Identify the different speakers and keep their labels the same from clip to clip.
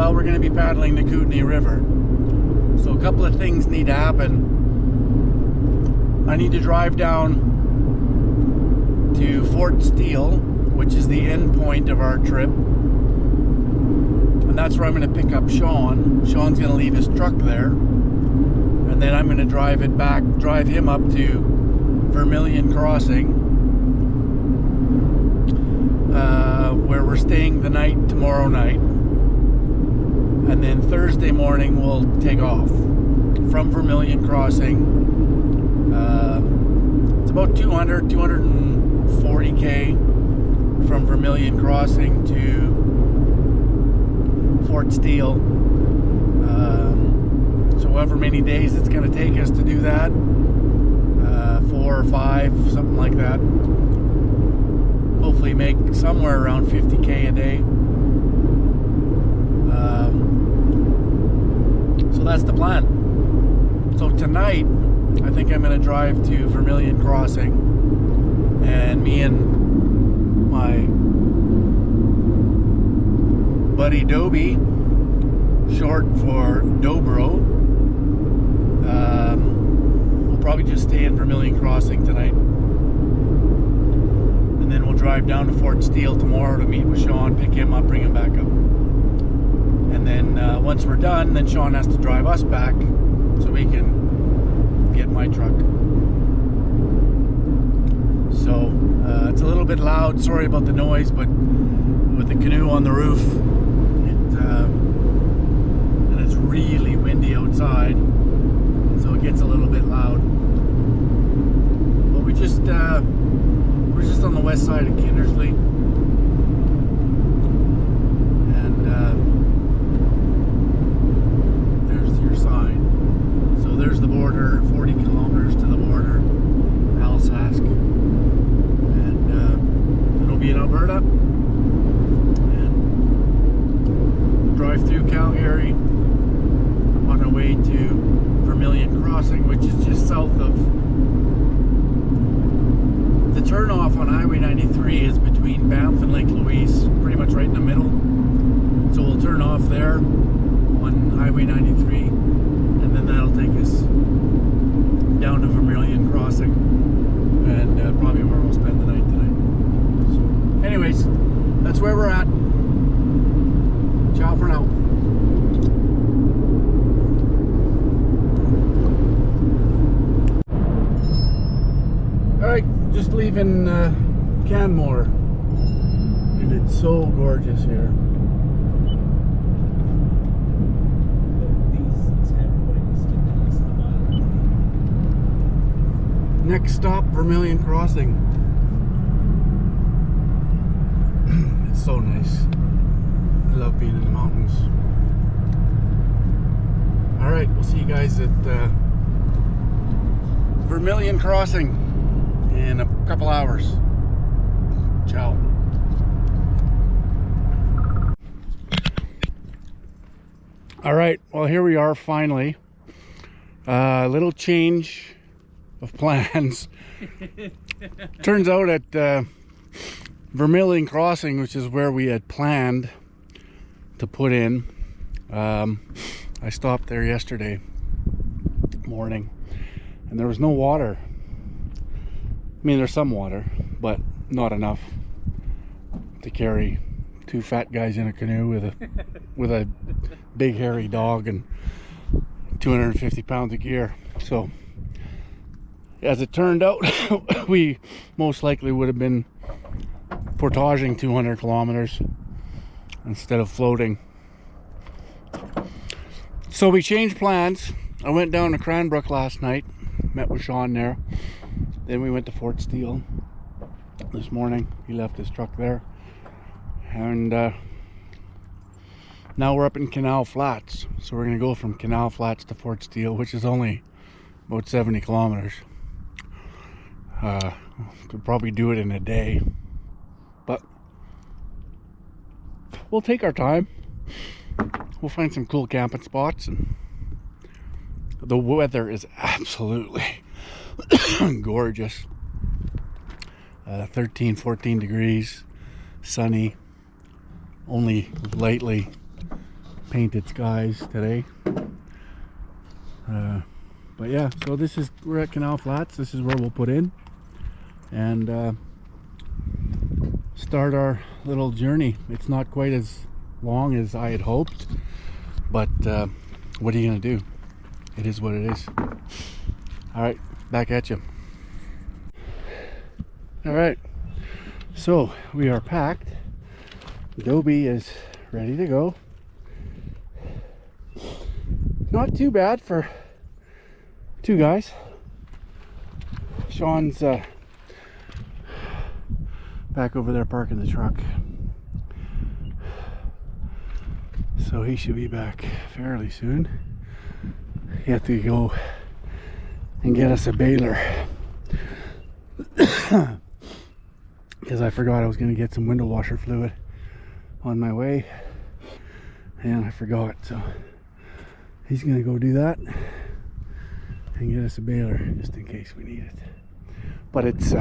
Speaker 1: well, we're going to be paddling the Kootenay River. So a couple of things need to happen. I need to drive down to Fort Steele, which is the end point of our trip. And that's where I'm going to pick up Sean. Sean's going to leave his truck there. And then I'm going to drive him up to Vermilion Crossing, where we're staying the night tomorrow night. And then Thursday morning we'll take off from Vermilion Crossing. It's about 240k from Vermilion Crossing to Fort Steele. So however many days it's going to take us to do that, 4 or 5, something like that. Hopefully make somewhere around 50k a day. So that's the plan. So tonight I think I'm going to drive to Vermilion Crossing, and me and my buddy Dobie, short for Dobro, we'll probably just stay in Vermilion Crossing tonight, and then we'll drive down to Fort Steele tomorrow to meet with Sean, pick him up, bring him back up, and then once we're done, then Sean has to drive us back so we can get my truck. So it's a little bit loud, sorry about the noise, but with the canoe on the roof, and it's really windy outside, so it gets a little bit loud. But we're just on the west side of Kindersley, and there's your sign. So there's the border, 40 kilometers to the border, Alsace, and then we'll be in Alberta, and drive through Calgary on our way to Vermilion Crossing, which is just south of the turnoff on Highway 93 is between Banff and Lake Louise, pretty much right in the middle. So we'll turn off there on Highway 93, and then that'll take us down to Vermilion Crossing, and probably where we'll spend the night tonight. So, anyways, that's where we're at. Ciao for now. Alright, just leaving Canmore, and it's so gorgeous here. Next stop, Vermilion Crossing. It's so nice. I love being in the mountains. Alright, we'll see you guys at Vermilion Crossing in a couple hours. Ciao. Alright, well here we are finally. A little change of plans. Turns out at Vermilion Crossing, which is where we had planned to put in, I stopped there yesterday morning and there was no water. I mean, there's some water, but not enough to carry 2 fat guys in a canoe with a big hairy dog and 250 pounds of gear. So as it turned out, we most likely would have been portaging 200 kilometers instead of floating. So we changed plans. I went down to Cranbrook last night, met with Sean there. Then we went to Fort Steele this morning. He left his truck there. And now we're up in Canal Flats. So we're going to go from Canal Flats to Fort Steele, which is only about 70 kilometers. Could probably do it in a day, but we'll take our time. We'll find some cool camping spots, and the weather is absolutely gorgeous. 13-14 degrees, sunny, only lightly painted skies today. But yeah, so we're at Canal Flats. This is where we'll put in and start our little journey. It's not quite as long as I had hoped, but what are you gonna do? It is what it is. All right, back at you. All right, so we are packed. Dobie is ready to go. Not too bad for 2 guys. Sean's back over there parking the truck, so he should be back fairly soon. He had to go and get us a baler because I forgot I was going to get some window washer fluid on my way, and I forgot, so he's going to go do that and get us a baler just in case we need it. But it's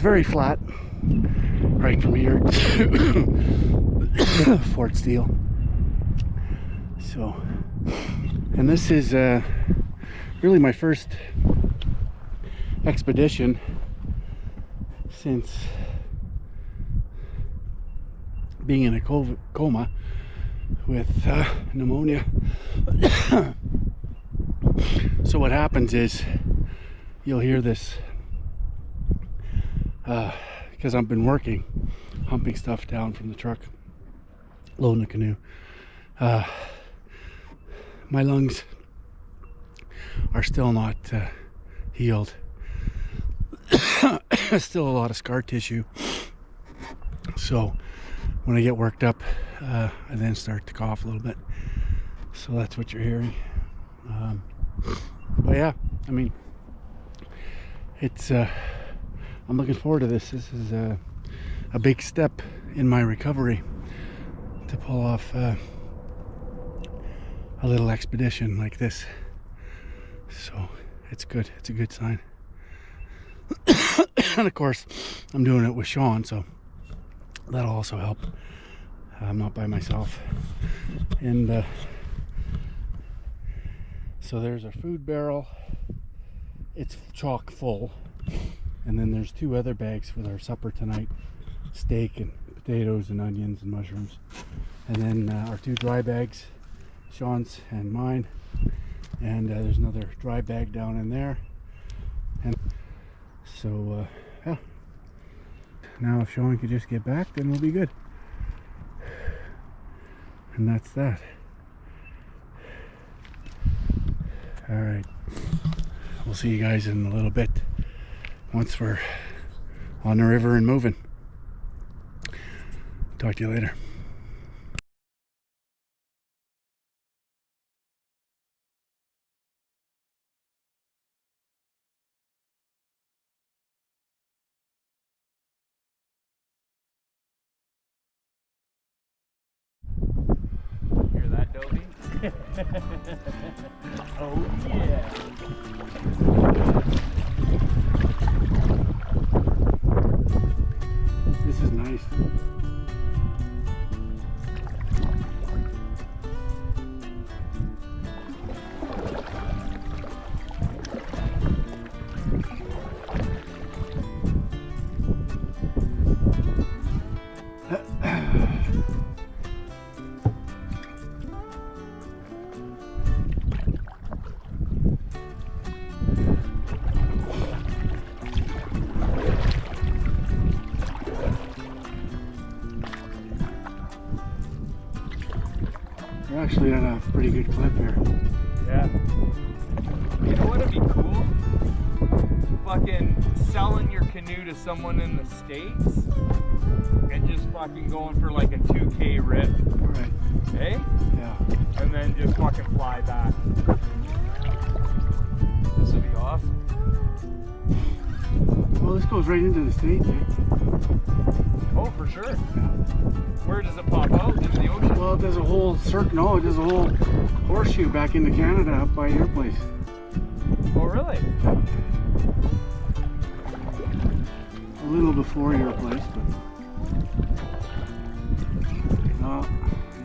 Speaker 1: very flat right from here to Fort Steele. So, and this is really my first expedition since being in a coma with pneumonia. So what happens is you'll hear this because I've been working humping stuff down from the truck, loading the canoe. My lungs are still not healed. Still a lot of scar tissue. So when I get worked up, I then start to cough a little bit. So that's what you're hearing. But yeah, I mean, it's I'm looking forward to this. This is a big step in my recovery to pull off a little expedition like this. So it's good. It's a good sign. And of course, I'm doing it with Sean, so that'll also help. I'm not by myself. And so there's our food barrel. It's chock full. And then there's 2 other bags with our supper tonight. Steak and potatoes and onions and mushrooms. And then our 2 dry bags, Sean's and mine. And there's another dry bag down in there. And so, yeah. Now if Sean could just get back, then we'll be good. And that's that. All right. We'll see you guys in a little bit once we're on the river and moving. Talk to you later.
Speaker 2: Hear that, Dobie? Oh yeah.
Speaker 1: This is nice. We're actually at a pretty good clip here.
Speaker 2: Yeah. You know what'd be cool? Fucking selling your canoe to someone in the States and just fucking going for like a 2K rip.
Speaker 1: Right.
Speaker 2: Hey?
Speaker 1: Yeah.
Speaker 2: And then just fucking fly back. This would be awesome.
Speaker 1: Well, this goes right into the States, eh?
Speaker 2: Oh, for sure.
Speaker 1: Yeah.
Speaker 2: Where does it pop out? Into the ocean?
Speaker 1: Well, it does a whole circle. No, it does a whole horseshoe back into Canada up by your place.
Speaker 2: Oh, really?
Speaker 1: A little before your place, but Oh,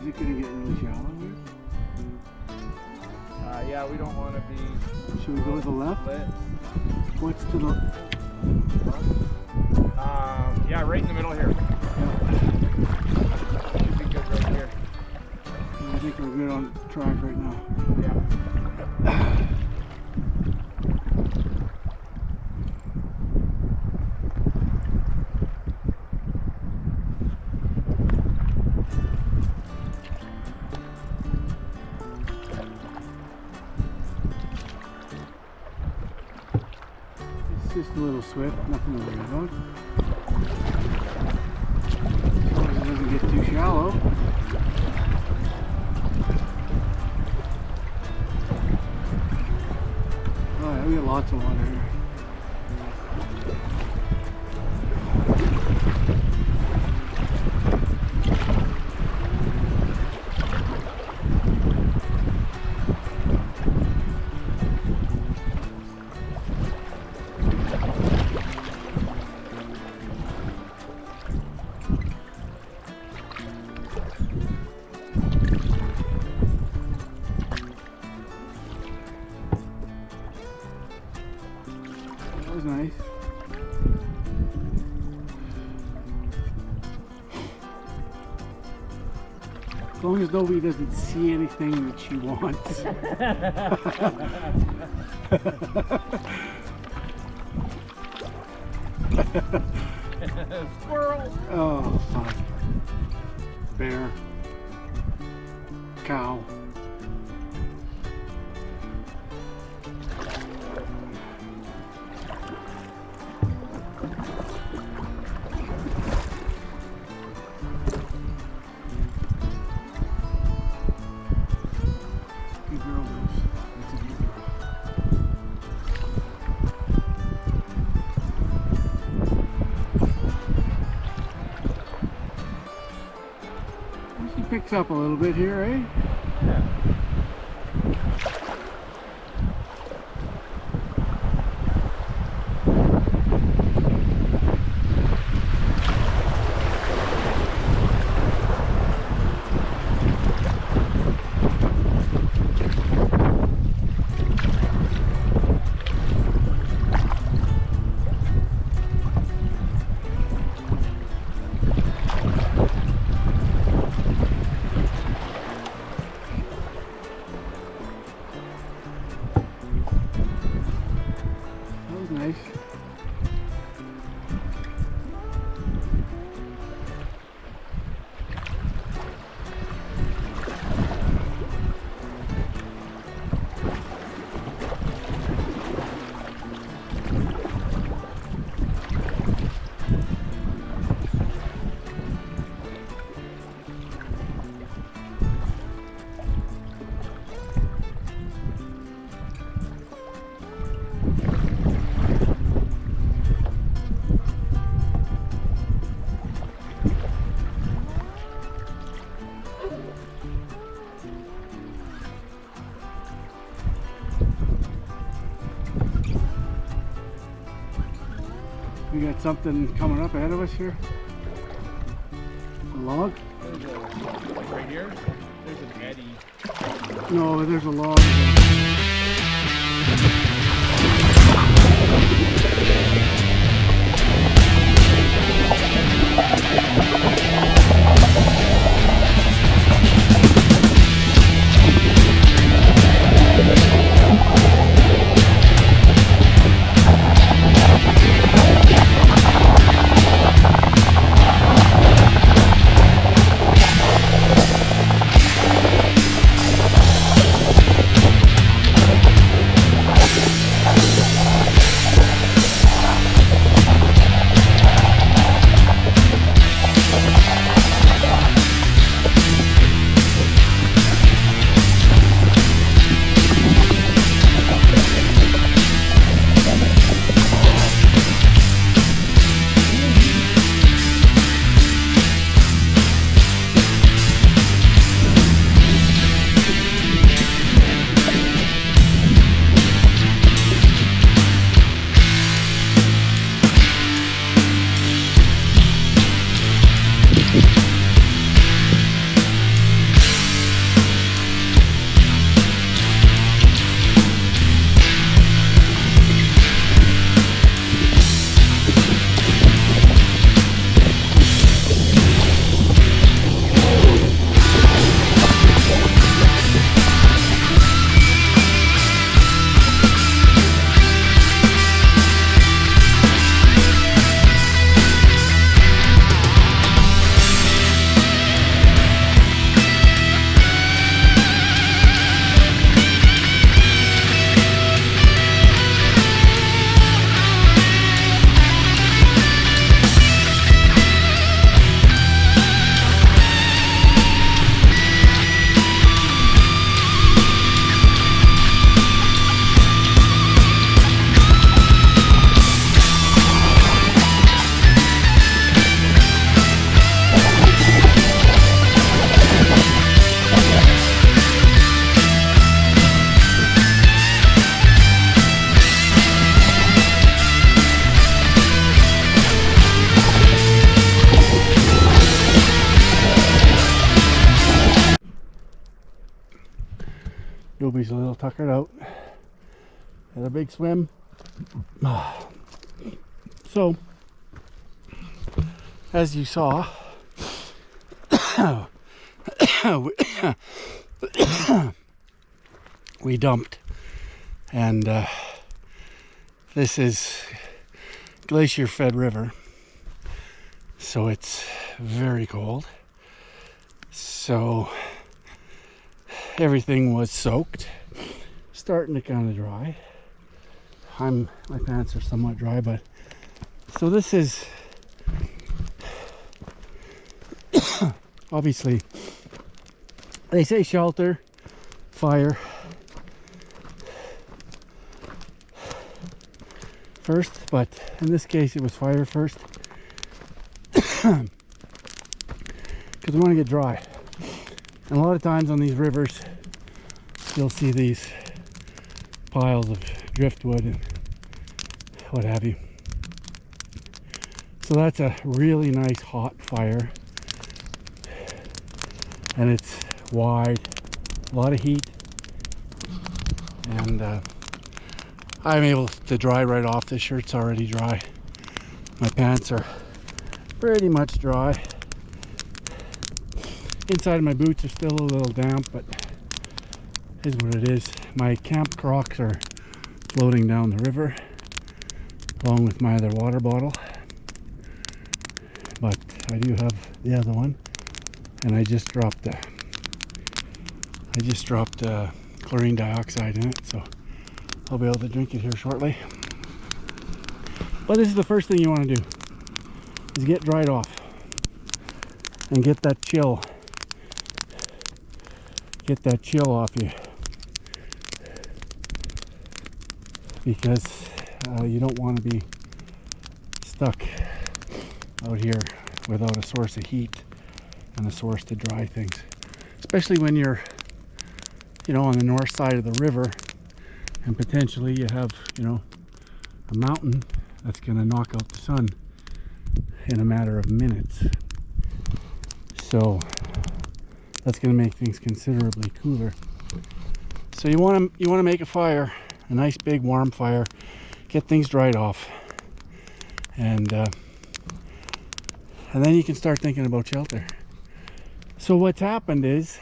Speaker 1: is it gonna get really shallow here?
Speaker 2: Yeah, we don't want to be.
Speaker 1: Should we go to the left?
Speaker 2: Split.
Speaker 1: What's to the?
Speaker 2: Yeah, right in the middle here.
Speaker 1: Yeah.
Speaker 2: Should be good right here.
Speaker 1: I think we're good on track right now.
Speaker 2: Yeah.
Speaker 1: It's just a little swift, nothing to worry about. As long as it doesn't get too shallow. Oh yeah, we got lots of water here. That was nice. As long as nobody doesn't see anything that she wants.
Speaker 2: Squirrel.
Speaker 1: Oh, fuck. Bear. Cow. Good girl, Bruce. That's a good girl. She picks up a little bit here, eh?
Speaker 2: Yeah.
Speaker 1: That was nice. We got something coming up ahead of us here. A log?
Speaker 2: Like right here, there's an eddy.
Speaker 1: No, there's a log. Doobie's a little tuckered out. Had a big swim. So, as you saw, we dumped, and this is glacier-fed river, so it's very cold. So everything was soaked, starting to kind of dry. My pants are somewhat dry, but so this is obviously, they say shelter, fire first, but in this case it was fire first, because we want to get dry. And a lot of times on these rivers you'll see these piles of driftwood and what have you. So that's a really nice hot fire, and it's wide, a lot of heat, and I'm able to dry right off. The shirt's already dry. My pants are pretty much dry. Inside of my boots are still a little damp, but it is what it is. My camp Crocs are floating down the river along with my other water bottle, but I do have the other one, and I just dropped chlorine dioxide in it, so I'll be able to drink it here shortly. But this is the first thing you want to do, is get dried off and get that chill off you, because you don't want to be stuck out here without a source of heat and a source to dry things, especially when you're, you know, on the north side of the river, and potentially you have, you know, a mountain that's going to knock out the sun in a matter of minutes. So that's going to make things considerably cooler. So you want to make a fire, a nice big warm fire, get things dried off, and then you can start thinking about shelter. So what's happened is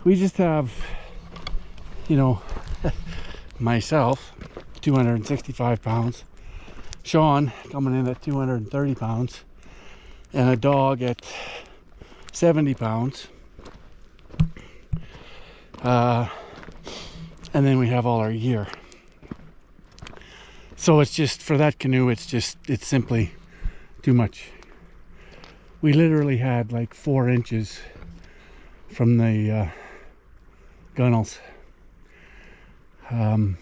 Speaker 1: we just have, you know, myself 265 pounds, Sean coming in at 230 pounds, and a dog at 70 pounds. And then we have all our gear. So it's just, for that canoe, it's simply too much. We literally had like 4 inches from the gunnels. And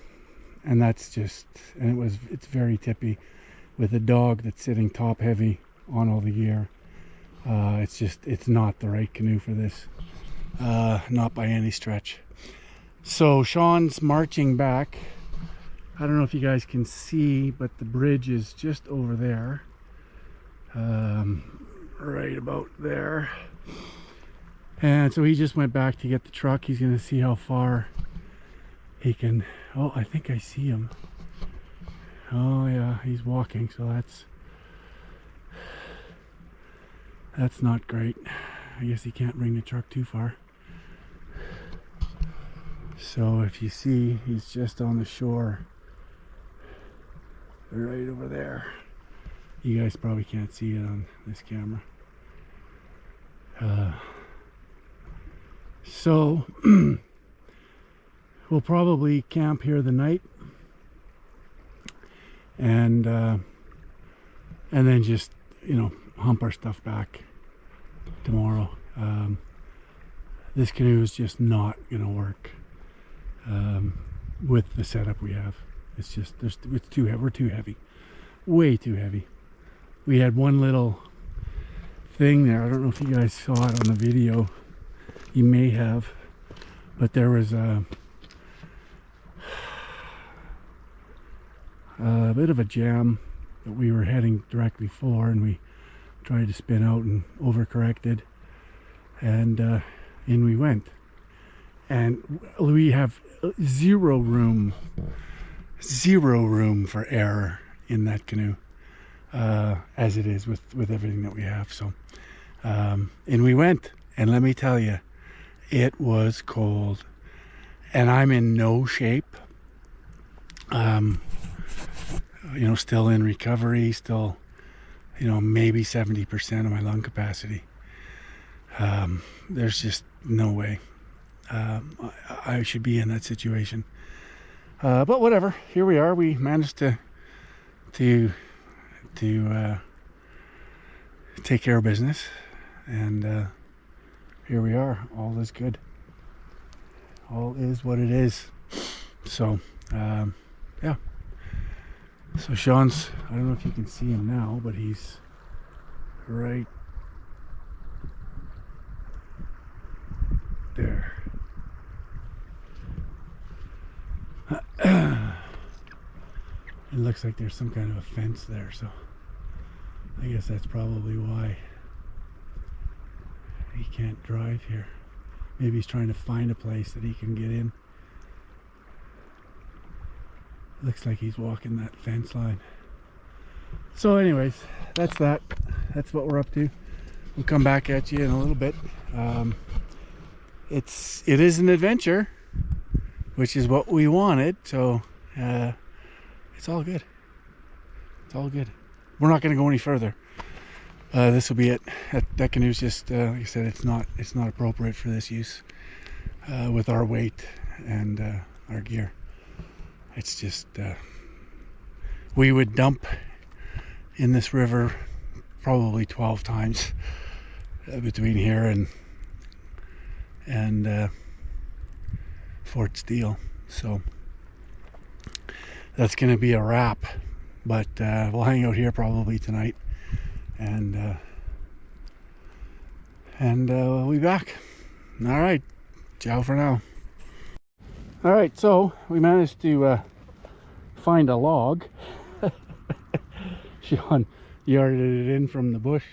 Speaker 1: that's just, and it's very tippy with a dog that's sitting top heavy on all the gear. It's not the right canoe for this, not by any stretch. So Sean's marching back. I don't know if you guys can see, but the bridge is just over there, right about there. And so he just went back to get the truck. He's gonna see how far he can. Oh, I think I see him. Oh yeah, he's walking, so that's not great. I guess he can't bring the truck too far. So if you see, he's just on the shore, right over there. You guys probably can't see it on this camera. So we'll probably camp here the night, and then just, you know, hump our stuff back tomorrow. This canoe is just not gonna work with the setup we have. It's just, it's too heavy. We're too heavy, way too heavy. We had one little thing there. I don't know if you guys saw it on the video. You may have, but there was a bit of a jam that we were heading directly for, and we tried to spin out and overcorrected, and in we went. and we have zero room for error in that canoe, as it is with everything that we have. So and we went, and let me tell you, it was cold, and I'm in no shape. You know, still in recovery, still, you know, maybe 70% of my lung capacity. There's just no way I should be in that situation. But whatever, here we are. We managed to take care of business, and here we are. All is good. All is what it is. So yeah. So Sean's, I don't know if you can see him now, but he's right there. It looks like there's some kind of a fence there, so I guess that's probably why he can't drive here. Maybe he's trying to find a place that he can get in. Looks like he's walking that fence line. So anyways, that's that. That's what we're up to. We'll come back at you in a little bit. It is an adventure, which is what we wanted. So it's all good. It's all good. We're not going to go any further. This will be it. That canoe's just, like I said, it's not appropriate for this use with our weight and our gear. It's just, we would dump in this river probably 12 times between here and Fort Steele. So that's going to be a wrap, but we'll hang out here probably tonight, and we'll be back. All right, ciao for now. All right, so we managed to find a log. Sean yarded it in from the bush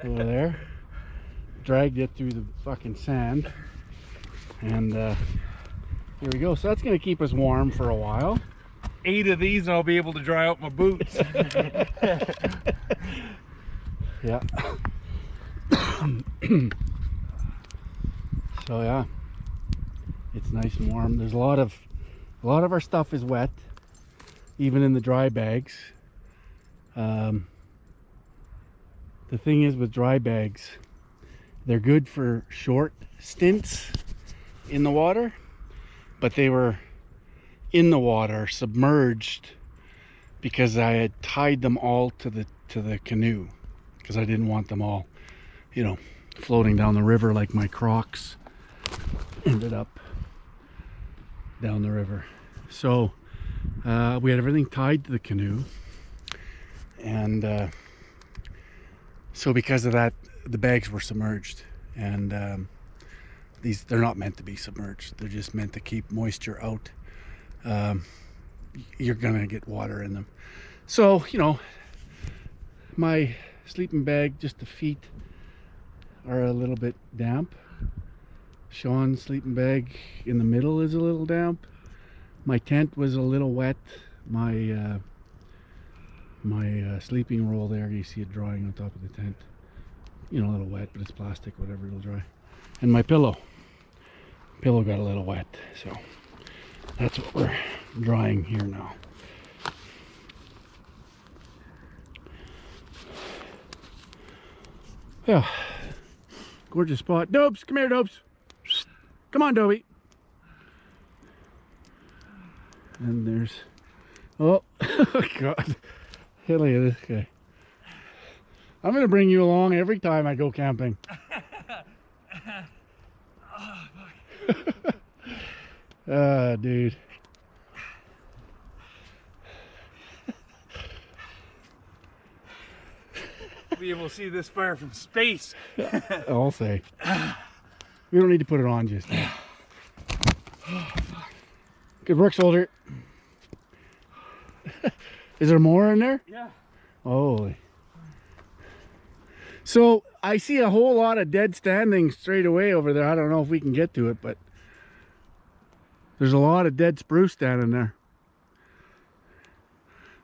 Speaker 1: over there, dragged it through the fucking sand, and here we go. So that's going to keep us warm for a while.
Speaker 2: 8 of these and I'll be able to dry out my boots.
Speaker 1: Yeah. So yeah, it's nice and warm. There's a lot of our stuff is wet, even in the dry bags. The thing is with dry bags, they're good for short stints in the water, but they were in the water submerged because I had tied them all to the canoe, because I didn't want them all, you know, floating down the river like my Crocs ended up down the river. So we had everything tied to the canoe, and so because of that, the bags were submerged, and they're not meant to be submerged. They're just meant to keep moisture out. You're gonna get water in them. So, you know, my sleeping bag, just the feet are a little bit damp. Sean's sleeping bag in the middle is a little damp. My tent was a little wet. My sleeping roll there, you see it drying on top of the tent. You know, a little wet, but it's plastic, whatever, it'll dry. And my pillow got a little wet, so that's what we're drying here now. Yeah, gorgeous spot. Dopes, come here, Dopes. Come on, Dopey. And there's, oh, God, hey, look at this guy. I'm gonna bring you along every time I go camping. Dude.
Speaker 2: Be able to see this fire from space.
Speaker 1: I'll say. We don't need to put it on just yet. Good work, soldier. Is there more in there?
Speaker 2: Yeah.
Speaker 1: Holy. So I see a whole lot of dead standing straight away over there. I don't know if we can get to it, but There's a lot of dead spruce standing there.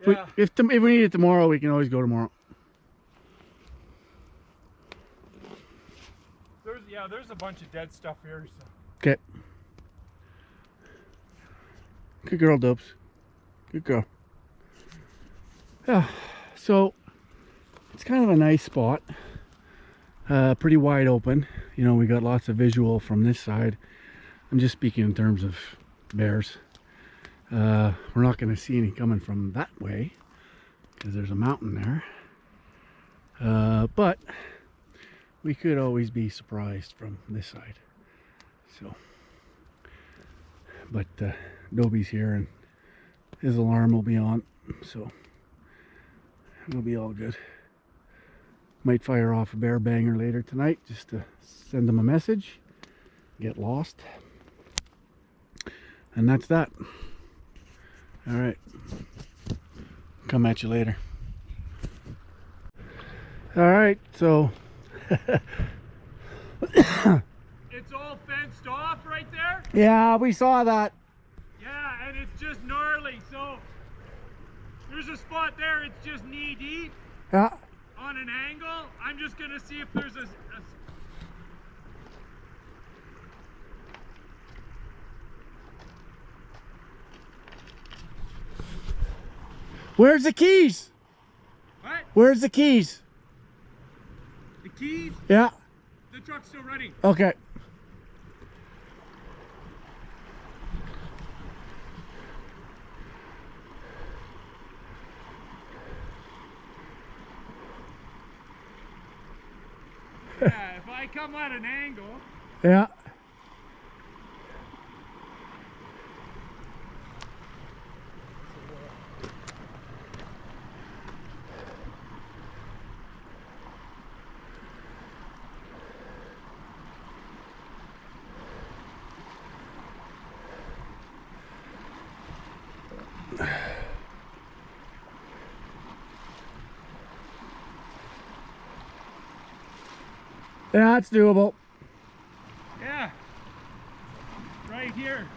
Speaker 2: Yeah.
Speaker 1: If we need it tomorrow, we can always go tomorrow.
Speaker 2: There's a bunch of dead stuff here. So.
Speaker 1: Okay. Good girl, Dopes. Good girl. Yeah. So it's kind of a nice spot. Pretty wide open. You know, we got lots of visual from this side. I'm just speaking in terms of bears. We're not going to see any coming from that way because there's a mountain there. But we could always be surprised from this side. So, but Dobie's here and his alarm will be on, so it'll be all good. Might fire off a bear banger later tonight just to send them a message. Get lost. And that's that. All right. Come at you later. All right, so
Speaker 2: It's all fenced off right there?
Speaker 1: yeah, we saw that.
Speaker 2: Yeah, and it's just gnarly. So there's a spot there, it's just knee deep
Speaker 1: Yeah.
Speaker 2: on an angle. I'm just going to see if there's a
Speaker 1: Where's the keys?
Speaker 2: What?
Speaker 1: Where's the keys?
Speaker 2: The keys?
Speaker 1: Yeah.
Speaker 2: The truck's still running.
Speaker 1: Okay.
Speaker 2: Yeah, if I come at an angle.
Speaker 1: Yeah. Yeah, it's doable.
Speaker 2: Yeah. Right here.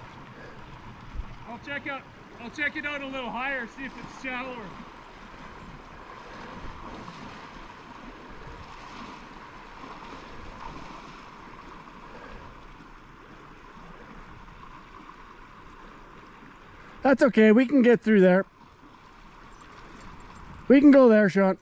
Speaker 2: I'll check it out a little higher, see if it's shallower.
Speaker 1: That's okay. We can get through there. We can go there, Sean.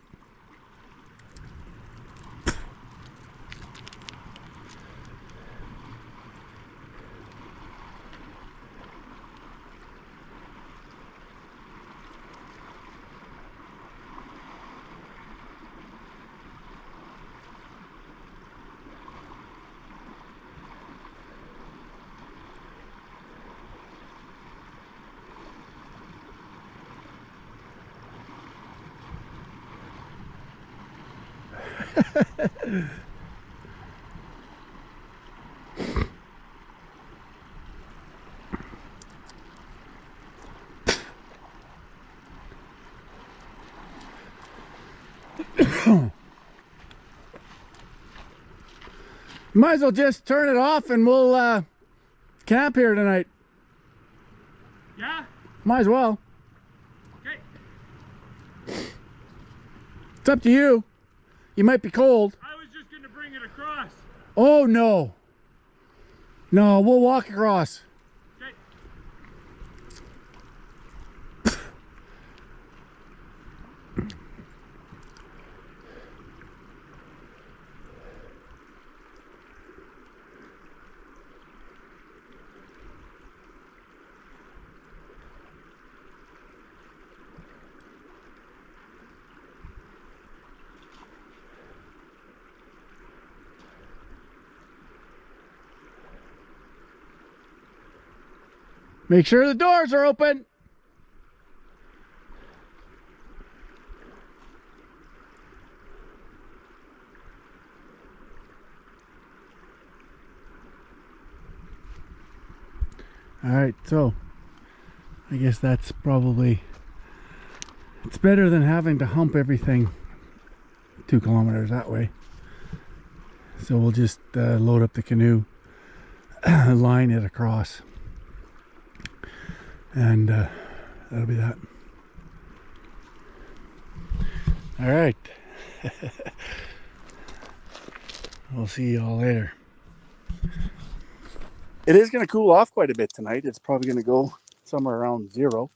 Speaker 1: Might as well just turn it off and we'll camp here tonight.
Speaker 2: Yeah?
Speaker 1: Might as well.
Speaker 2: Okay.
Speaker 1: It's up to you. You might be cold.
Speaker 2: I was just going to bring it across.
Speaker 1: Oh, no. No, we'll walk across.
Speaker 2: Okay.
Speaker 1: Make sure the doors are open. All right, so I guess that's probably, it's better than having to hump everything 2 kilometers that way. So we'll just load up the canoe, line it across. And that'll be that. All right. We'll see you all later. It is going to cool off quite a bit tonight. It's probably going to go somewhere around 0.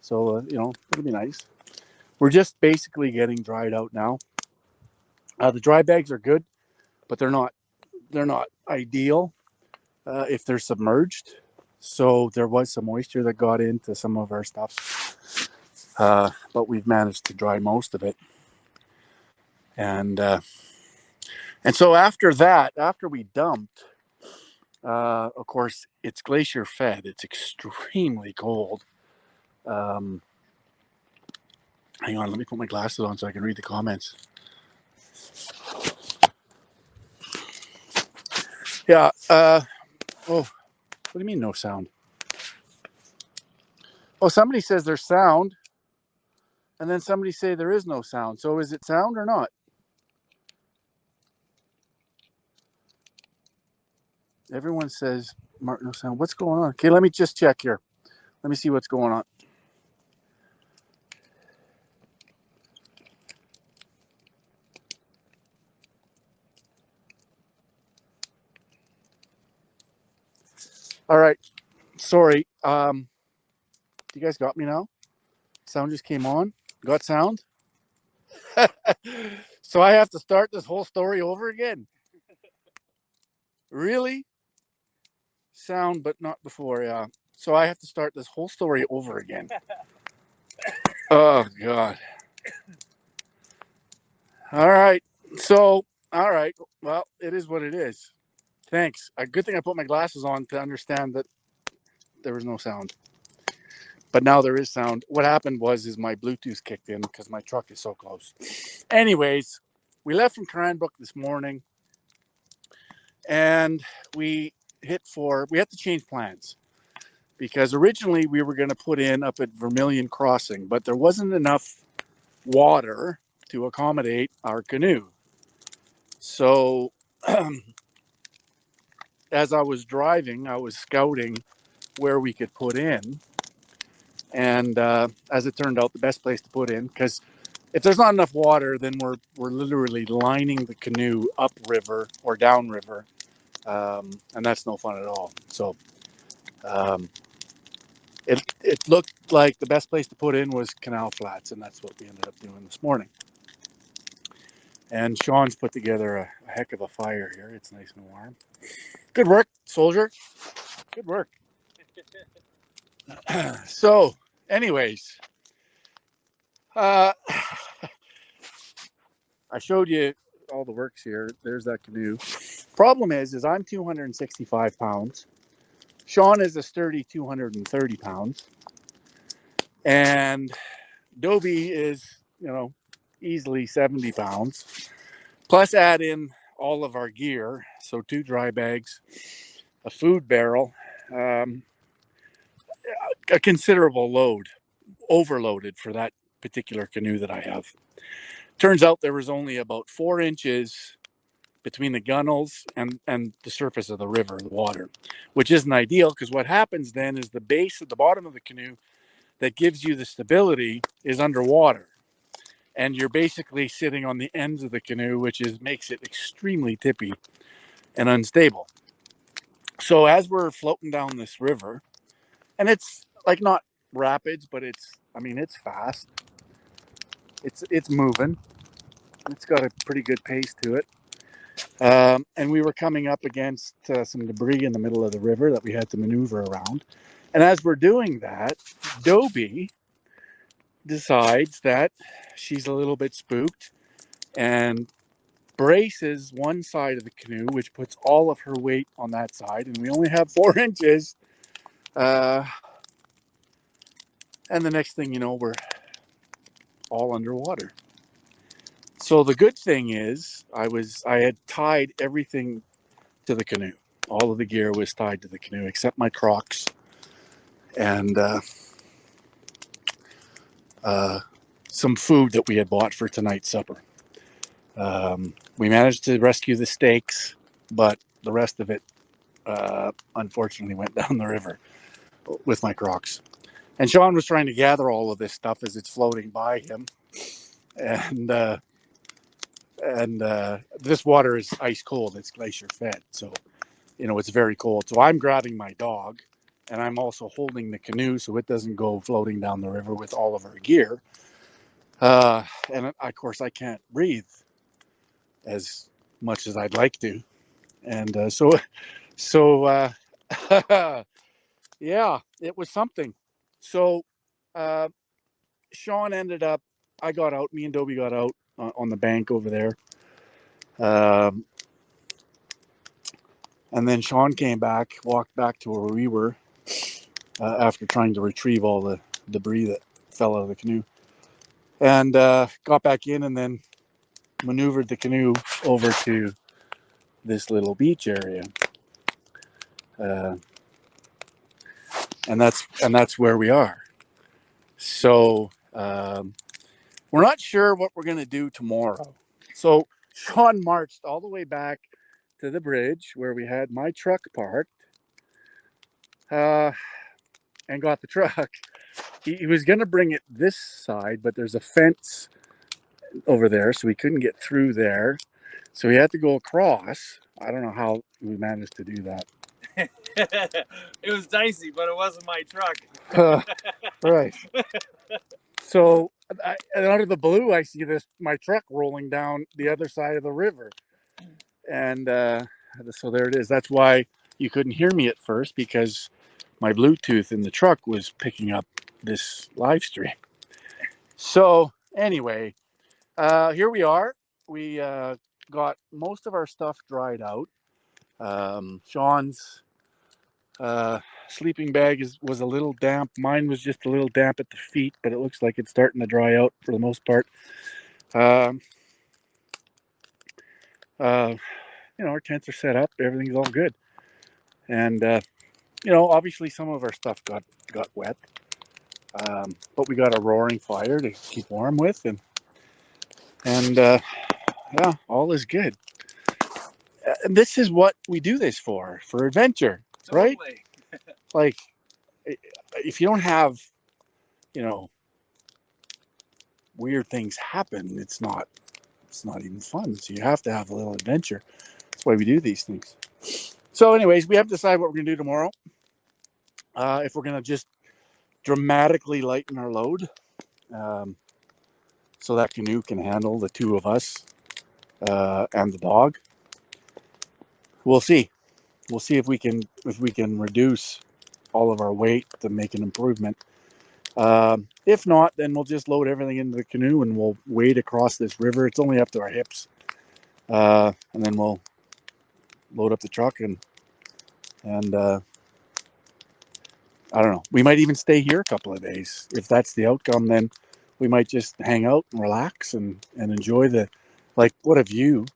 Speaker 1: So, it'll be nice. We're just basically getting dried out now. The dry bags are good, but they're not ideal if they're submerged. So there was some moisture that got into some of our stuff, but we've managed to dry most of it. And so after that, after we dumped, of course, it's glacier fed. It's extremely cold. Hang on, let me put my glasses on so I can read the comments. Yeah. What do you mean no sound? Oh, somebody says there's sound, and then somebody say there is no sound. So is it sound or not? Everyone says, Mark, no sound. What's going on? Okay, let me just check here. Let me see what's going on. All right. Sorry. You guys got me now? Sound just came on. Got sound? So I have to start this whole story over again? Really? Sound, but not before, yeah. So I have to start this whole story over again. Oh, God. All right. So, all right. Well, it is what it is. Thanks. A good thing I put my glasses on to understand that there was no sound. But now there is sound. What happened is my Bluetooth kicked in because my truck is so close. Anyways, we left from Cranbrook this morning, and we had to change plans because originally we were going to put in up at Vermilion Crossing, but there wasn't enough water to accommodate our canoe. So as I was driving, I was scouting where we could put in. And as it turned out, the best place to put in, because if there's not enough water, then we're literally lining the canoe upriver or downriver, and that's no fun at all. So it looked like the best place to put in was Canal Flats, and that's what we ended up doing this morning. And Sean's put together a heck of a fire here. It's nice and warm. Good work, soldier. Good work. So, anyways, I showed you all the works here. There's that canoe. Problem is I'm 265 pounds. Sean is a sturdy 230 pounds. And Dobie is, easily 70 pounds. Plus add in all of our gear. So 2 dry bags, a food barrel, a considerable load, overloaded for that particular canoe that I have. Turns out there was only about 4 inches between the gunnels and the surface of the river, the water, which isn't ideal because what happens then is the base at the bottom of the canoe that gives you the stability is underwater. And you're basically sitting on the ends of the canoe, which makes it extremely tippy and unstable. So as we're floating down this river, and it's like not rapids, but it's fast. It's moving. It's got a pretty good pace to it. And we were coming up against some debris in the middle of the river that we had to maneuver around. And as we're doing that, Dobie decides that she's a little bit spooked and braces one side of the canoe, which puts all of her weight on that side. And we only have 4 inches. And the next thing you know, we're all underwater. So the good thing is I had tied everything to the canoe. All of the gear was tied to the canoe except my Crocs and some food that we had bought for tonight's supper. We managed to rescue the steaks, but the rest of it unfortunately went down the river. with my Crocs. And Sean was trying to gather all of this stuff as it's floating by him. And this water is ice cold. It's glacier fed. So, it's very cold. So I'm grabbing my dog, and I'm also holding the canoe so it doesn't go floating down the river with all of our gear. And of course, I can't breathe as much as I'd like to. And so yeah, it was something. So Sean ended up, I got out, me and Dobie got out on the bank over there. And then Sean came back, walked back to where we were after trying to retrieve all the debris that fell out of the canoe. And got back in and then maneuvered the canoe over to this little beach area. And that's where we are. So we're not sure what we're going to do tomorrow. So Sean marched all the way back to the bridge where we had my truck parked and got the truck. He was going to bring it this side, but there's a fence over there, so we couldn't get through there. So we had to go across. I don't know how we managed to do that.
Speaker 2: It was dicey, but it wasn't my truck.
Speaker 1: Right. So out of the blue, I see my truck rolling down the other side of the river. And so there it is. That's why you couldn't hear me at first, because my Bluetooth in the truck was picking up this live stream. So anyway, here we are. We got most of our stuff dried out. Sean's sleeping bag was a little damp. Mine was just a little damp at the feet, but it looks like it's starting to dry out for the most part. Our tents are set up. Everything's all good. And, obviously some of our stuff got wet. But we got a roaring fire to keep warm with. And yeah, all is good. And this is what we do this for adventure, right? Like, if you don't have, weird things happen, it's not even fun. So you have to have a little adventure. That's why we do these things. So anyways, we have to decide what we're going to do tomorrow. If we're going to just dramatically lighten our load, so that canoe can handle the two of us and the dog. We'll see. We'll see if we can reduce all of our weight to make an improvement. If not, then we'll just load everything into the canoe and we'll wade across this river. It's only up to our hips. And then we'll load up the truck and I don't know. We might even stay here a couple of days. If that's the outcome, then we might just hang out and relax and enjoy what a view.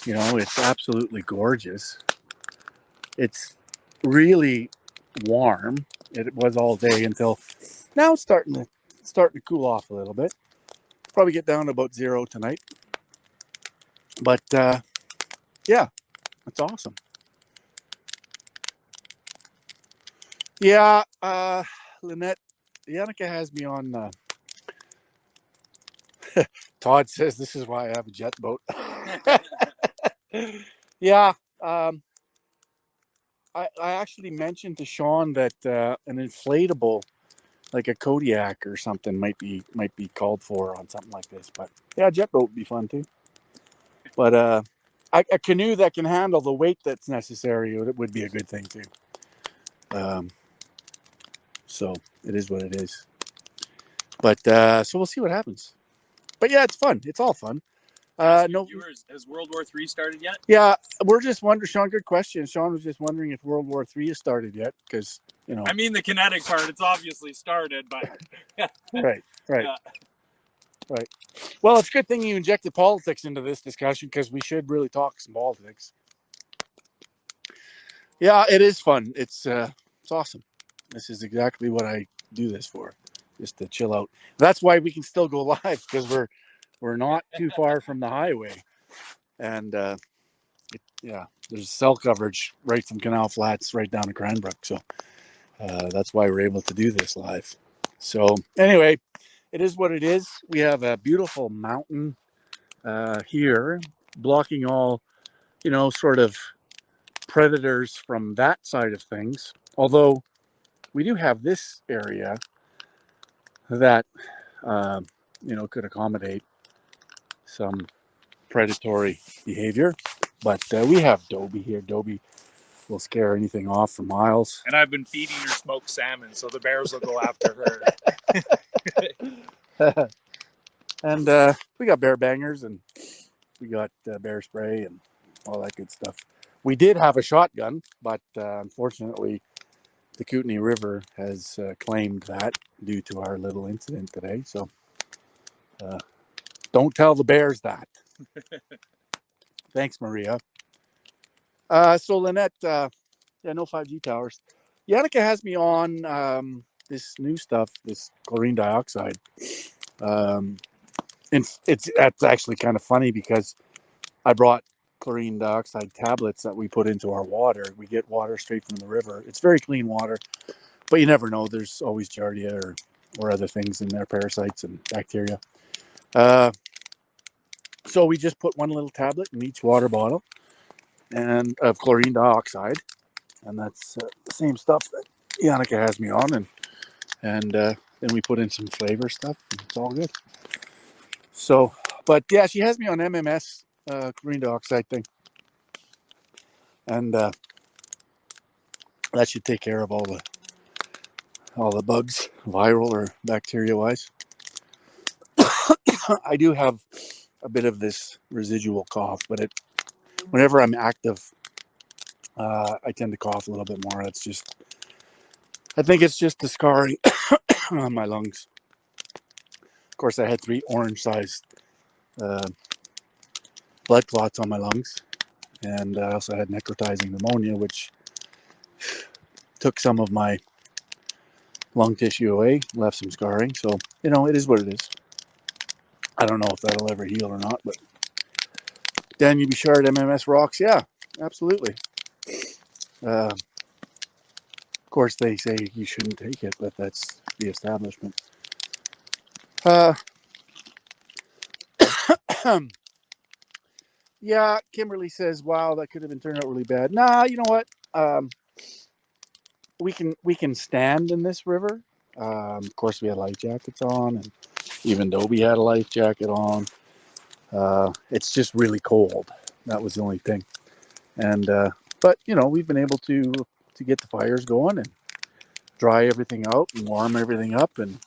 Speaker 1: It's absolutely gorgeous. It's really warm. It was all day until now. It's starting to cool off a little bit. Probably get down to about 0 tonight. But yeah, it's awesome. Yeah, Lynette, Yannicka has me on. Todd says this is why I have a jet boat. Yeah, I actually mentioned to Sean that an inflatable, like a Kodiak or something, might be called for on something like this. But yeah, jet boat would be fun too. But a canoe that can handle the weight that's necessary would be a good thing too. So it is what it is. But so we'll see what happens. But yeah, it's fun. It's all fun. No,
Speaker 2: viewers, has World War III started yet?
Speaker 1: Yeah, we're just wondering. Sean, good question. Sean was just wondering if World War III has started yet, because
Speaker 2: I mean, the kinetic part, it's obviously started, but
Speaker 1: right. Right. Well, it's a good thing you injected politics into this discussion, because we should really talk some politics. Yeah, it is fun. It's awesome. This is exactly what I do this for, just to chill out. That's why we can still go live, because we're not too far from the highway, and there's cell coverage right from Canal Flats right down to Cranbrook. So That's why we're able to do this live. So anyway, it is what it is. We have a beautiful mountain here blocking all, sort of predators from that side of things. Although we do have this area that, could accommodate some predatory behavior. But we have Dobie here. Dobie will scare anything off for miles.
Speaker 2: And I've been feeding her smoked salmon, so the bears will go after
Speaker 1: her. And we got bear bangers and we got bear spray and all that good stuff. We did have a shotgun, but unfortunately, the Kootenay River has claimed that due to our little incident today. So don't tell the bears that. Thanks, Maria. So Lynette, no 5G towers. Yannicka has me on this new stuff, this chlorine dioxide. And it's actually kind of funny because I brought chlorine dioxide tablets that we put into our water. We get water straight from the river. It's very clean water, but you never know. There's always giardia or other things in there, parasites and bacteria. So we just put one little tablet in each water bottle and of chlorine dioxide, and that's the same stuff that Yannicka has me on, and then we put in some flavor stuff, and it's all good. So, but yeah, she has me on MMS chlorine dioxide thing, and that should take care of all the bugs, viral or bacteria wise. I do have a bit of this residual cough, but whenever I'm active, I tend to cough a little bit more. I think it's just the scarring on my lungs. Of course, I had 3 orange-sized blood clots on my lungs, and I also had necrotizing pneumonia, which took some of my lung tissue away, left some scarring. So, it is what it is. I don't know if that'll ever heal or not, but Dan, you be sure MMS rocks? Yeah, absolutely. Of course, they say you shouldn't take it, but that's the establishment. Yeah, Kimberly says, "Wow, that could have been turned out really bad." Nah, you know what? We can stand in this river. Of course, we had life jackets on, and even Dobie had a life jacket on. It's just really cold. That was the only thing. And but we've been able to get the fires going and dry everything out and warm everything up, and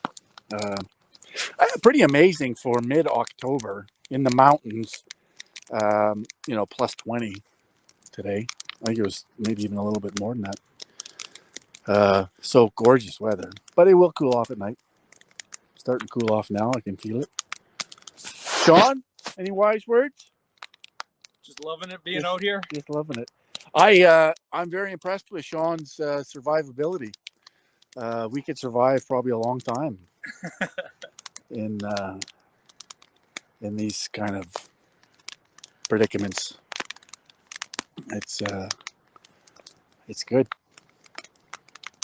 Speaker 1: pretty amazing for mid-October in the mountains. Plus 20 today. I think it was maybe even a little bit more than that. So gorgeous weather, but it will cool off at night. Starting to cool off now. I can feel it. Sean, any wise words?
Speaker 2: Just loving it being out here.
Speaker 1: Just loving it. I'm very impressed with Sean's survivability. We could survive probably a long time in these kind of predicaments. It's good,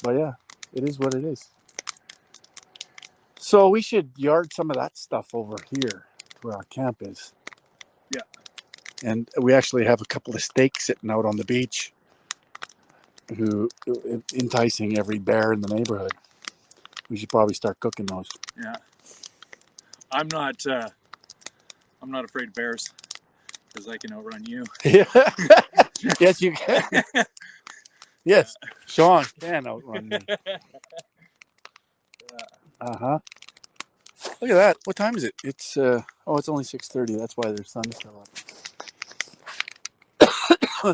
Speaker 1: but yeah, it is what it is. So we should yard some of that stuff over here where our camp is.
Speaker 2: Yeah.
Speaker 1: And we actually have a couple of stakes sitting out on the beach who enticing every bear in the neighborhood. We should probably start cooking those.
Speaker 2: Yeah. I'm not afraid of bears because I can outrun you.
Speaker 1: Yeah. Yes, you can. Yes, Sean can outrun me. Uh-huh. Look at that. What time is it? It's it's only 6:30. That's why there's sun still up.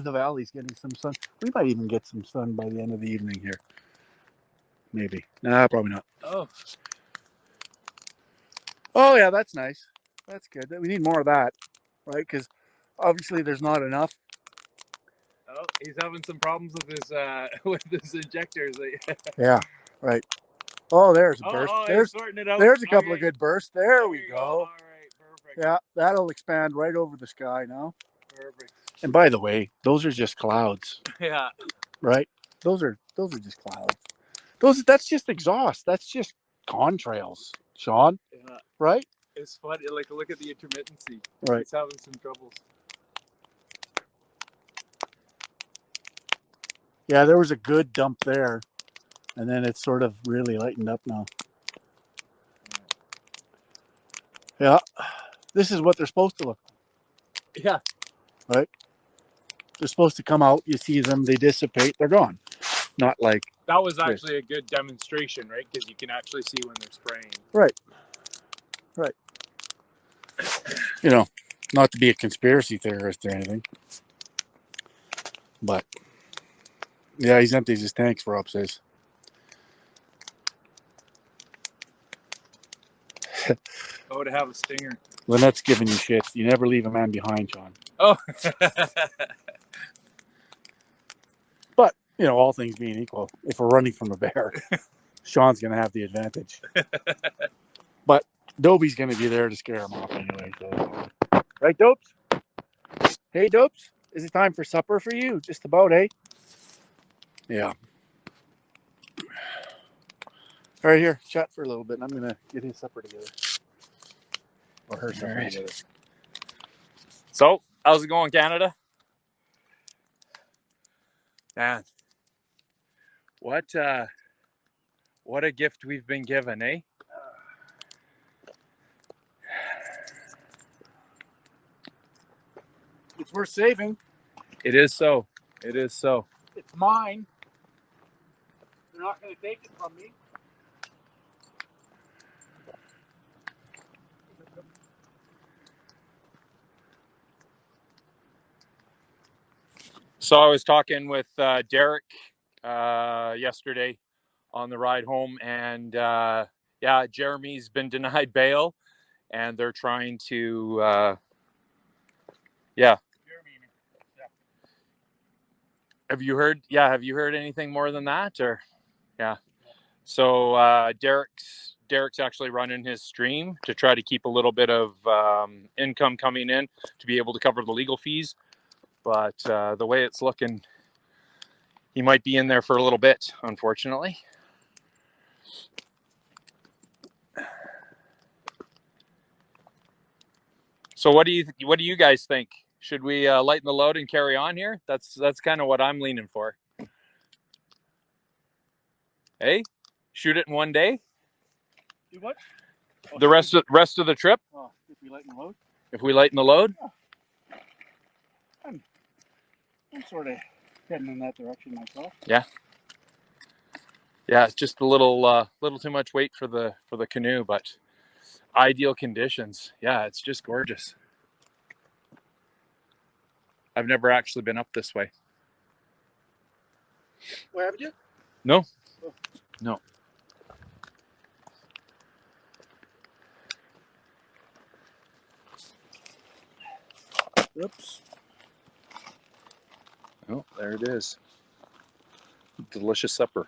Speaker 1: The valley's getting some sun. We might even get some sun by the end of the evening here. Maybe. Nah, probably not. Oh yeah, that's nice. That's good. We need more of that, right? Because obviously there's not enough.
Speaker 2: Oh, he's having some problems with his with his injectors.
Speaker 1: Yeah, right. Oh, there's a burst.
Speaker 2: There's sorting it out.
Speaker 1: There's a couple of good bursts. There we go.
Speaker 2: All right, perfect.
Speaker 1: Yeah, that'll expand right over the sky now.
Speaker 2: Perfect.
Speaker 1: And by the way, those are just clouds.
Speaker 2: Yeah.
Speaker 1: Right? Those are just clouds. That's just exhaust. That's just contrails, Sean.
Speaker 2: Yeah,
Speaker 1: Right?
Speaker 2: it's funny. Like, look at the intermittency.
Speaker 1: Right.
Speaker 2: He's having some troubles.
Speaker 1: Yeah, there was a good dump there, and then it's sort of really lightened up now. Yeah, this is what they're supposed to look like.
Speaker 2: Yeah.
Speaker 1: Right? They're supposed to come out, you see them, they dissipate, they're gone. Not like...
Speaker 2: That was actually a good demonstration, right? Because you can actually see when they're spraying.
Speaker 1: Right. Right. You know, not to be a conspiracy theorist or anything, but yeah, he's empties his tanks for upstairs.
Speaker 2: Oh, to have a stinger.
Speaker 1: Lynette's giving you shit. You never leave a man behind, Sean.
Speaker 2: Oh.
Speaker 1: But, you know, all things being equal, if we're running from a bear, Sean's going to have the advantage. But Dobie's going to be there to scare him off anyway. So. Right, Dopes? Hey, Dopes? Is it time for supper for you? Just about, eh? Yeah. All right, here, chat for a little bit, and I'm going to get his supper together. Or her supper together.
Speaker 2: So, how's it going, Canada? Man, what a gift we've been given, eh?
Speaker 1: It's worth saving.
Speaker 2: It is so. It is so.
Speaker 1: It's mine. They're not going to take it from me.
Speaker 2: So I was talking with Derek yesterday on the ride home, and yeah, Jeremy's been denied bail, and they're trying to, yeah. Have you heard? Yeah, have you heard anything more than that, or yeah? So Derek's actually running his stream to try to keep a little bit of income coming in to be able to cover the legal fees. But the way it's looking, he might be in there for a little bit, unfortunately. So what do you guys think? Should we lighten the load and carry on here? That's kind of what I'm leaning for. Hey, shoot it in one day.
Speaker 1: Do what? Oh,
Speaker 2: the rest of the trip.
Speaker 1: Oh, if we lighten the load.
Speaker 2: If we lighten the load.
Speaker 1: Oh. I'm sort of heading in that direction myself.
Speaker 2: Yeah. Yeah, it's just a little too much weight for the canoe, but ideal conditions. Yeah, it's just gorgeous. I've never actually been up this way.
Speaker 1: Where haven't you?
Speaker 2: No. Oh. No.
Speaker 1: Oops.
Speaker 2: Oh, there it is. Delicious supper.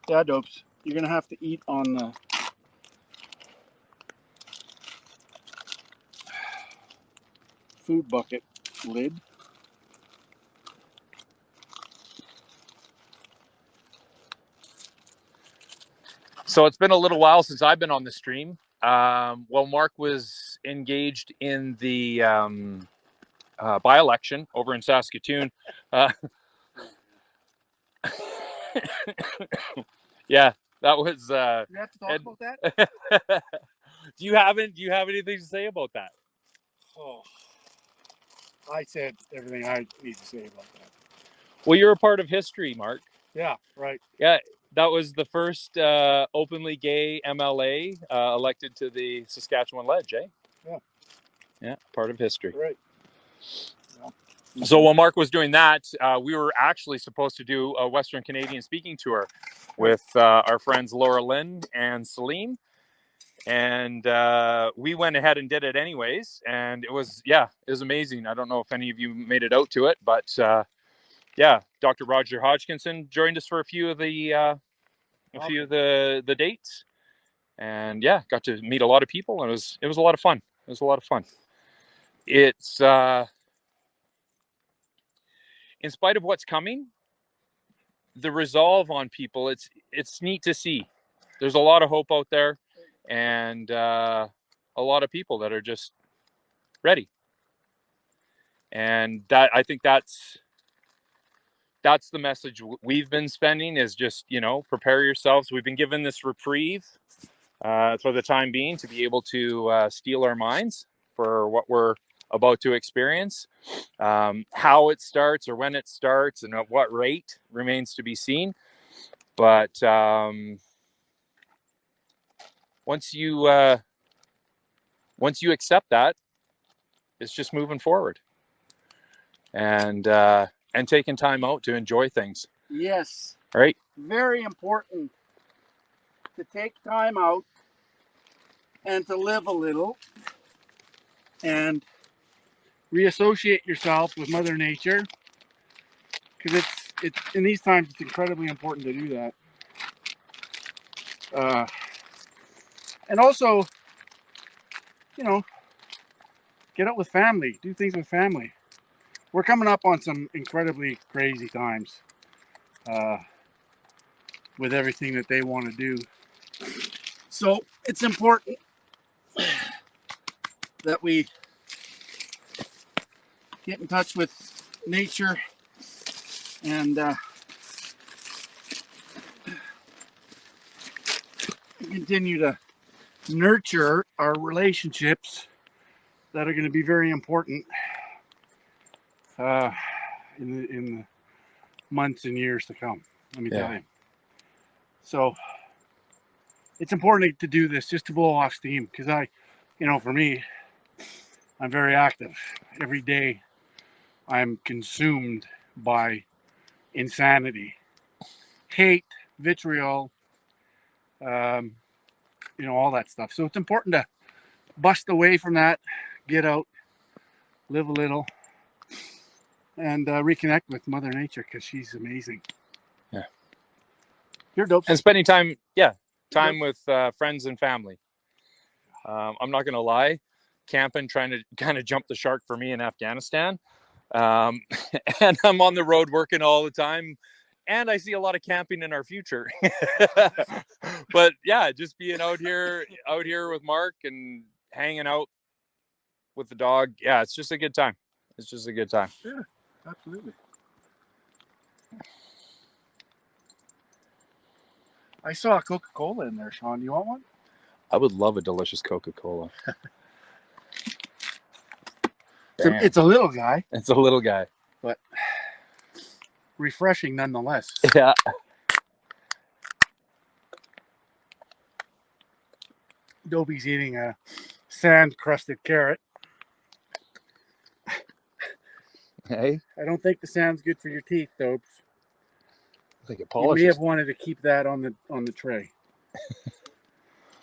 Speaker 1: Yeah, Dopes. You're going to have to eat on the food bucket lid.
Speaker 2: So it's been a little while since I've been on the stream. Well, Mark was engaged in the by-election over in Saskatoon. Yeah, that was.
Speaker 1: You have to talk about that?
Speaker 2: Do you have anything to say about that?
Speaker 1: Oh, I said everything I need to say about that.
Speaker 2: Well, you're a part of history, Mark.
Speaker 1: Yeah, right.
Speaker 2: Yeah, that was the first openly gay MLA elected to the Saskatchewan Ledge, eh?
Speaker 1: Yeah.
Speaker 2: Yeah, part of history.
Speaker 1: Right.
Speaker 2: Yeah. So while Mark was doing that, we were actually supposed to do a Western Canadian speaking tour with our friends Laura Lynn and Celine. And we went ahead and did it anyways. And it was amazing. I don't know if any of you made it out to it, but yeah, Dr. Roger Hodgkinson joined us for a few of the dates. And yeah, got to meet a lot of people, and it was a lot of fun. It was a lot of fun. It's in spite of what's coming, the resolve on people, it's neat to see. There's a lot of hope out there, and a lot of people that are just ready. And that, I think that's the message we've been spending, is just, prepare yourselves. We've been given this reprieve for the time being to be able to steel our minds for what we're about to experience. How it starts or when it starts and at what rate remains to be seen. But once you accept that, it's just moving forward and taking time out to enjoy things.
Speaker 1: Yes.
Speaker 2: Right?
Speaker 1: Very important to take time out and to live a little and reassociate yourself with Mother Nature, because it's in these times it's incredibly important to do that. And also, get out with family, do things with family. We're coming up on some incredibly crazy times with everything that they want to do. So it's important that we get in touch with nature and continue to nurture our relationships that are going to be very important in the months and years to come. Let me tell you. So it's important to do this just to blow off steam, because for me, I'm very active. Every day I'm consumed by insanity, hate, vitriol, all that stuff. So it's important to bust away from that, get out, live a little, and reconnect with Mother Nature, because she's amazing.
Speaker 2: Yeah.
Speaker 1: You're dope.
Speaker 2: And spending time with friends and family. I'm not going to lie, camping, trying to kind of jump the shark for me in Afghanistan. And I'm on the road working all the time. And I see a lot of camping in our future. But yeah, just being out here with Mark and hanging out with the dog. Yeah, it's just a good time. It's just a good time.
Speaker 1: Yeah, absolutely. I saw a Coca-Cola in there, Sean. You want one?
Speaker 2: I would love a delicious Coca-Cola.
Speaker 1: It's a little guy.
Speaker 2: It's a little guy.
Speaker 1: But refreshing nonetheless.
Speaker 2: Yeah.
Speaker 1: Dobie's eating a sand-crusted carrot.
Speaker 2: Hey.
Speaker 1: I don't think the sand's good for your teeth, Dobes.
Speaker 2: I think it
Speaker 1: You
Speaker 2: polishes.
Speaker 1: may have wanted to keep that on the tray.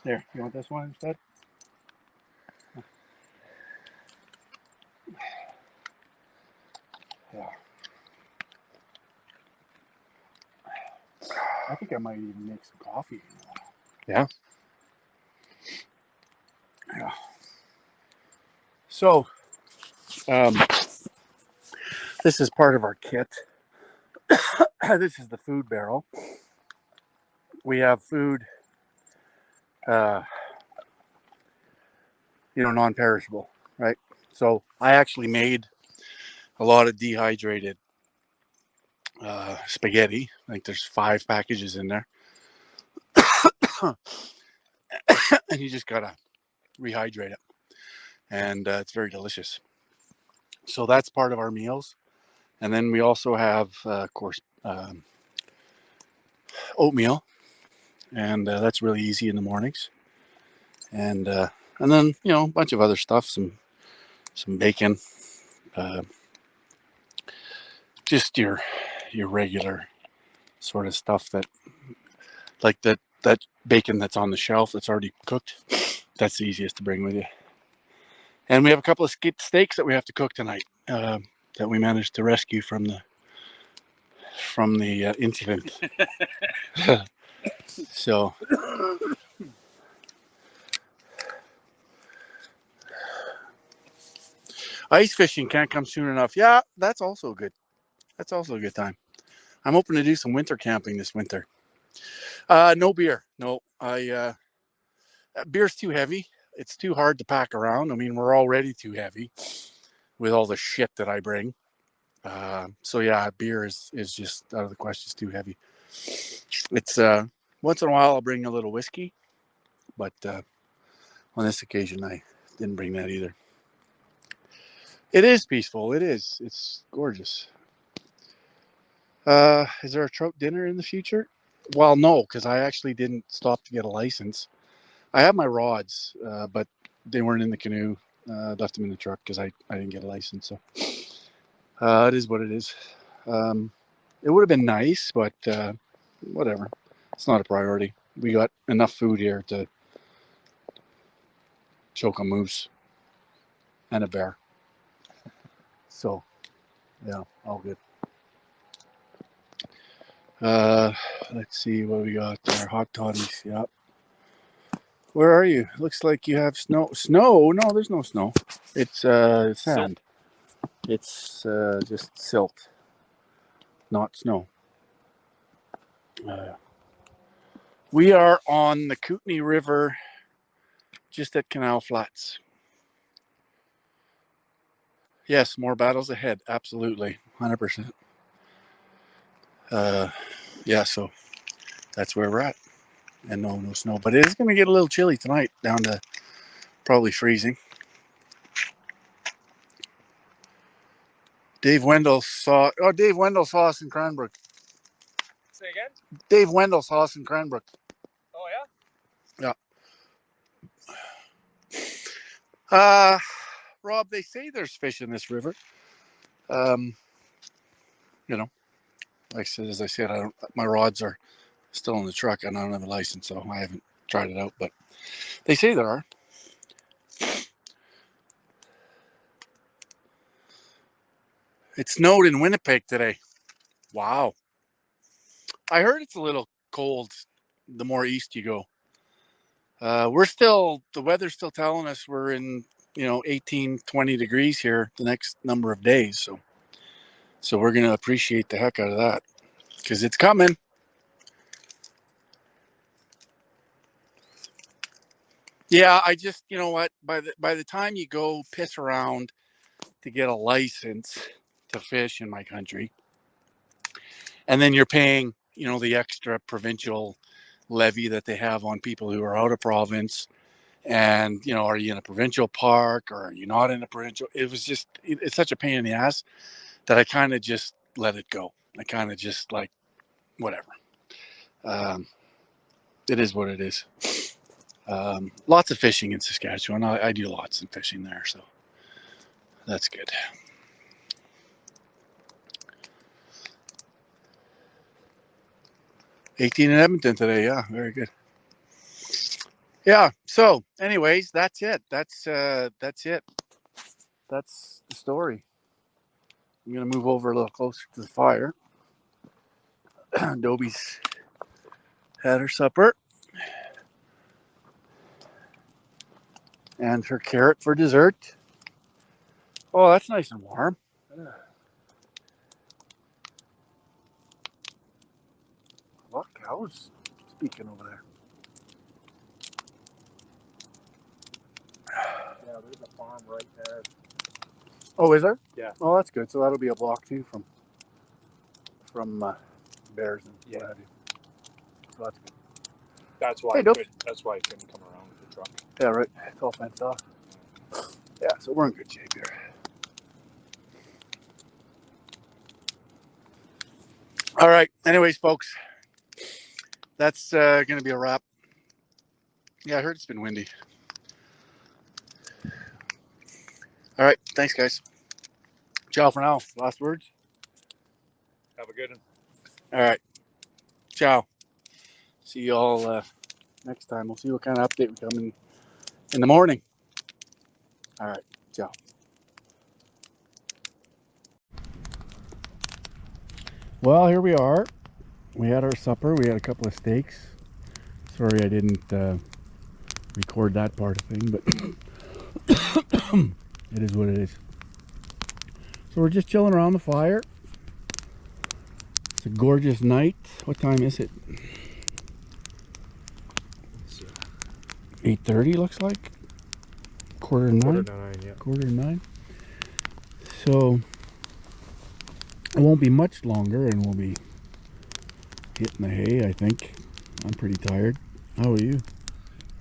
Speaker 1: There, you want this one instead? Yeah. I think I might even make some coffee.
Speaker 2: Yeah.
Speaker 1: Yeah. So, this is part of our kit. This is the food barrel. We have food, non-perishable, right? So I actually made a lot of dehydrated spaghetti. I think there's 5 packages in there. And you just gotta rehydrate it. And it's very delicious. So that's part of our meals. And then we also have, of course, oatmeal. And that's really easy in the mornings. And then, a bunch of other stuff, some bacon, just your regular sort of stuff that bacon that's on the shelf that's already cooked. That's the easiest to bring with you. And we have a couple of steaks that we have to cook tonight that we managed to rescue from the incident. So ice fishing can't come soon enough. Yeah, that's also good. That's also a good time. I'm hoping to do some winter camping this winter. No beer. No, beer's too heavy. It's too hard to pack around. I mean, we're already too heavy with all the shit that I bring. So yeah, beer is just out of the question. It's too heavy. It's once in a while I'll bring a little whiskey, but on this occasion I didn't bring that either. It is peaceful. It is. It's gorgeous. Is there a trout dinner in the future? Well, no, because I actually didn't stop to get a license. I have my rods, but they weren't in the canoe. Left them in the truck because I didn't get a license. So it is what it is. It would have been nice, but whatever. It's not a priority. We got enough food here to choke a moose and a bear. So, yeah, all good. Let's see what we got there. Hot toddies, yeah. Where are you? Looks like you have snow. Snow? No, there's no snow. It's sand. Silt. It's just silt, not snow. We are on the Kootenay River, just at Canal Flats. Yes, more battles ahead. Absolutely, 100%. Yeah, so that's where we're at. And no snow. But it is going to get a little chilly tonight, down to probably freezing. Dave Wendell saw us in Cranbrook.
Speaker 2: Say again?
Speaker 1: Dave Wendell saw us in Cranbrook.
Speaker 2: Oh, yeah?
Speaker 1: Yeah. Rob, they say there's fish in this river. You know, as I said, my rods are still in the truck and I don't have a license, so I haven't tried it out, but they say there are. It snowed in Winnipeg today. Wow. I heard it's a little cold the more east you go. The weather's still telling us we're in, 18, 20 degrees here the next number of days. So we're going to appreciate the heck out of that because it's coming. Yeah, I just, you know what, by the time you go piss around to get a license to fish in my country, and then you're paying, the extra provincial levy that they have on people who are out of province, and, are you in a provincial park or are you not in a provincial? It's such a pain in the ass that I kind of just let it go. I kind of just like, whatever. It is what it is. Lots of fishing in Saskatchewan. I do lots of fishing there, so that's good. $18 in Edmonton today. Yeah, very good. Yeah. So, anyways, that's it. That's it. That's the story. I'm gonna move over a little closer to the fire. Dobie's had her supper and her carrot for dessert. Oh, that's nice and warm. A lot of cows speaking over there.
Speaker 2: Yeah, there's a farm right there.
Speaker 1: Oh, is there?
Speaker 2: Yeah.
Speaker 1: Oh, that's good. So that'll be a block too from bears and what have you. So that's good.
Speaker 2: That's why I couldn't come around with the truck.
Speaker 1: Yeah, right. It's all fenced off. Yeah, so we're in good shape here. All right. Anyways, folks, that's going to be a wrap. Yeah, I heard it's been windy. All right. Thanks, guys. Ciao for now. Last words?
Speaker 2: Have a good one.
Speaker 1: All right. Ciao. See you all next time. We'll see what kind of update we come in the morning. All right. Ciao. Well, here we are. We had our supper. We had a couple of steaks. Sorry I didn't record that part of the thing, but it is what it is. So we're just chilling around the fire. It's a gorgeous night. What time is it? 8:30 looks like. Quarter to 9.
Speaker 2: Yeah.
Speaker 1: Quarter to 9. So it won't be much longer and we'll be hitting the hay, I think. I'm pretty tired. How are you?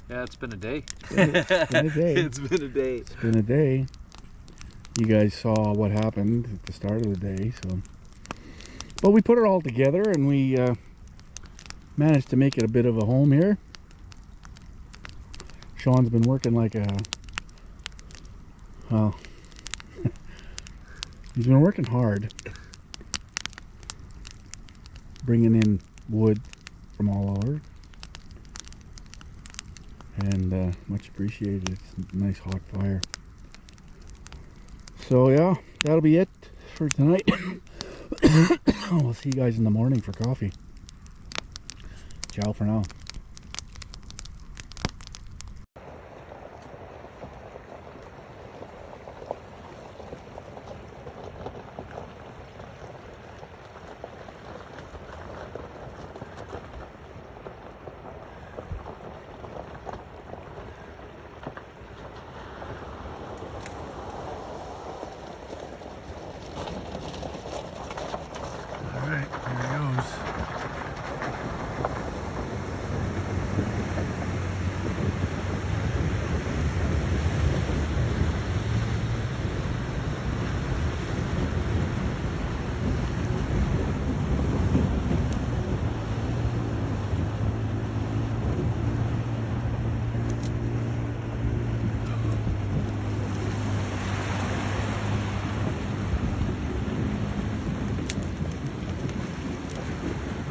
Speaker 2: Yeah, it's been a day.
Speaker 1: It's been a day.
Speaker 2: It's been a day.
Speaker 1: It's been a day. You guys saw what happened at the start of the day, so. But we put it all together and we managed to make it a bit of a home here. Sean's been working like a, well, he's been working hard, bringing in wood from all over, and much appreciated. It's a nice hot fire. So yeah, that'll be it for tonight. We'll see you guys in the morning for coffee. Ciao for now. Alright, here it goes.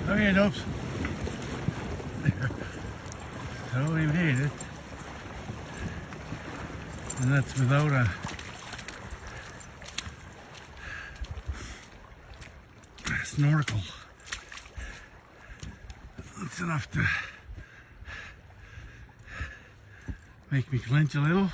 Speaker 1: Okay, dopes. So we made it. And that's without a snorkel. That's enough to make me clench a little.